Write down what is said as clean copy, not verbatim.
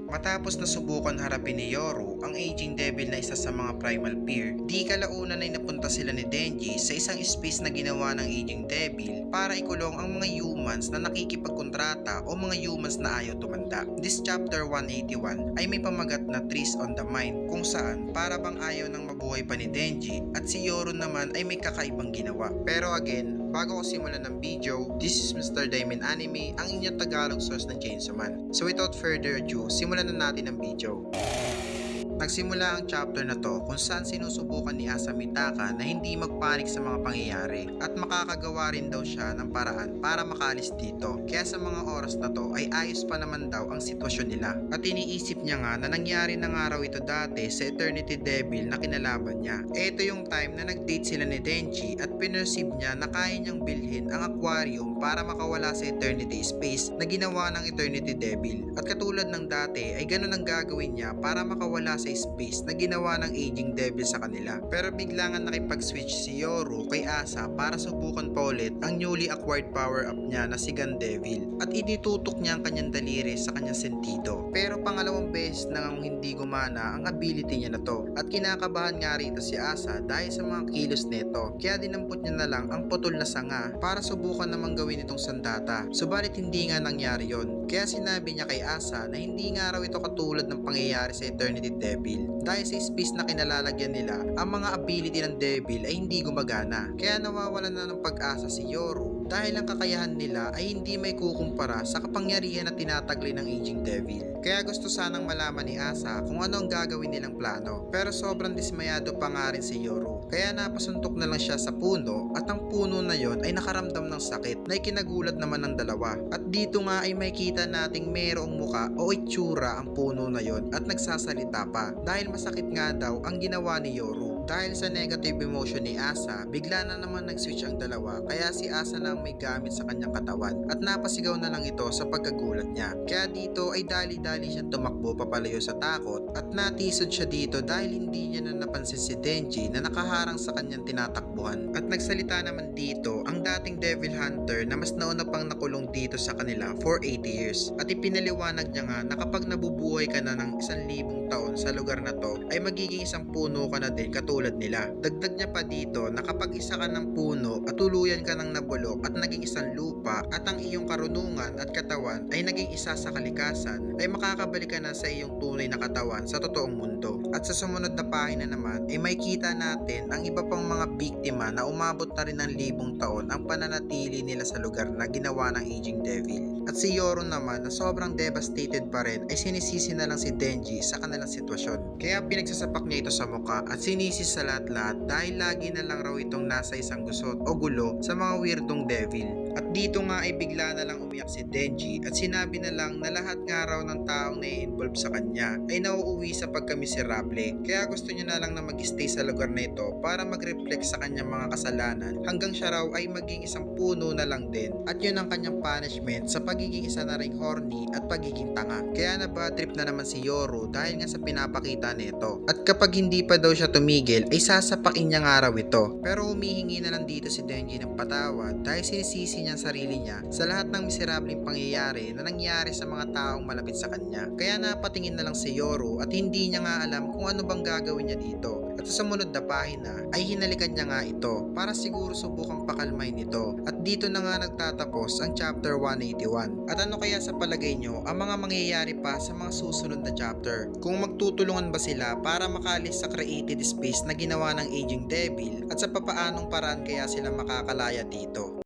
Matapos na subukan harapin ni Yoru ang aging devil na isa sa mga primal peer, di kalaunan ay napunta sila ni Denji sa isang space na ginawa ng aging devil para ikulong ang mga humans na nakikipagkontrata o mga humans na ayaw tumanda. This chapter 181 ay may pamagat na Trees on the Mind kung saan para bang ayaw ng mabuhay pa ni Denji at si Yoru naman ay may kakaibang ginawa. Pero again, bago ko simulan ng video, this is Mr. Diamond Anime, ang inyong Tagalog source ng Chainsaw Man. So without further ado, simulan na natin ang video. Nagsimula ang chapter na to kung saan sinusubukan ni Asa Mitaka na hindi magpanik sa mga pangyayari at makakagawa rin daw siya ng paraan para makalis dito. Kaya sa mga oras na to ay ayos pa naman daw ang sitwasyon nila. At iniisip niya nga na nangyari na nga raw ito dati sa Eternity Devil na kinalaban niya. Ito yung time na nag-date sila ni Denji at pinerceive niya na kaya niyang bilhin ang aquarium para makawala sa Eternity Space na ginawa ng Eternity Devil. At katulad ng dati ay ganun ang gagawin niya para makawala sa space na ginawa ng aging devil sa kanila. Pero bigla nga nakipag-switch si Yoru kay Asa para subukan pa ulit ang newly acquired power up niya na si Gun Devil at initutok niya ang kanyang daliri sa kanyang sentido. Pero pangalawang beses na ngang hindi gumana ang ability niya na to at kinakabahan nga rito si Asa dahil sa mga kilos nito, kaya dinampot niya na lang ang putol na sanga para subukan namang gawin itong sandata. Subalit hindi nga nangyari yon, kaya sinabi niya kay Asa na hindi nga raw ito katulad ng pangyayari sa Eternity Devil. Dahil sa space na kinalalagyan nila, ang mga ability ng devil ay hindi gumagana. Kaya nawawalan na ng pag-asa si Yoru dahil ang kakayahan nila ay hindi may kukumpara sa kapangyarihan na tinataglay ng aging devil. Kaya gusto sanang malaman ni Asa kung ano ang gagawin nilang plano. Pero sobrang dismayado pa nga rin si Yoru. Kaya napasuntok na lang siya sa puno at ang puno na yon ay nakaramdam ng sakit na ikinagulat naman ng dalawa. At dito nga ay makita nating mayroong muka o itsura ang puno na yon at nagsasalita pa dahil masakit nga daw ang ginawa ni Yoru. Dahil sa negative emotion ni Asa, bigla na naman nag-switch ang dalawa kaya si Asa na ang may gamit sa kanyang katawan at napasigaw na lang ito sa pagkagulat niya. Kaya dito ay dali-dali siyang tumakbo papalayo sa takot at natisod siya dito dahil hindi niya na napansin si Denji na nakaharang sa kanyang tinatakbuhan. At nagsalita naman dito ang dating Devil Hunter na mas nauna pang nakulong dito sa kanila for 80 years. At ipinaliwanag niya nga na kapag nabubuhay ka na ng 1,000 taon sa lugar na to ay magiging isang puno ka na din katulad nila. Dagdag niya pa dito na kapag isa ka ng puno at tuluyan ka ng nabulok at naging isang lupa at ang iyong karunungan at katawan ay naging isa sa kalikasan ay makakabalik ka na sa iyong tunay na katawan sa totoong mundo. At sa sumunod na pahina naman ay makikita natin ang iba pang mga biktima na umabot na rin ng 1,000 taon ang pananatili nila sa lugar na ginawa ng aging devil. At si Yoru naman na sobrang devastated pa rin ay sinisisi na lang si Denji sa kanilang sitwasyon. Kaya pinagsasapak niya ito sa muka at sinisi sa lahat-lahat dahil lagi na lang raw itong nasa isang gusot o gulo sa mga weirdong devil. At dito nga ay bigla na lang umiyak si Denji at sinabi na lang na lahat nga raw ng taong nai-involve sa kanya ay nauuwi sa pagkamiserable. Kaya gusto niya na lang na mag-stay sa lugar na ito para mag-reflect sa kanyang mga kasalanan hanggang siya raw ay maging isang puno na lang din. At yun ang kanyang punishment sa pagiging isa na ring horny at pagiging tanga. Kaya na-bad trip na naman si Yoru dahil nga sa pinapakita nito. At kapag hindi pa daw siya tumigil ay sasapakin niya nga raw ito. Pero humihingi na lang dito si Denji ng patawad dahil sinisisi niya ang sarili niya sa lahat ng miserableng pangyayari na nangyari sa mga taong malapit sa kanya. Kaya napatingin na lang si Yoru at hindi niya nga alam kung ano bang gagawin niya dito. At sa sumunod na pahina ay hinalikan niya nga ito para siguro subukang pakalmahin ito. At dito na nga nagtatapos ang chapter 181. At ano kaya sa palagay nyo ang mga mangyayari pa sa mga susunod na chapter? Kung magtutulungan ba sila para makalis sa created space na ginawa ng aging devil at sa papaanong paraan kaya sila makakalaya dito?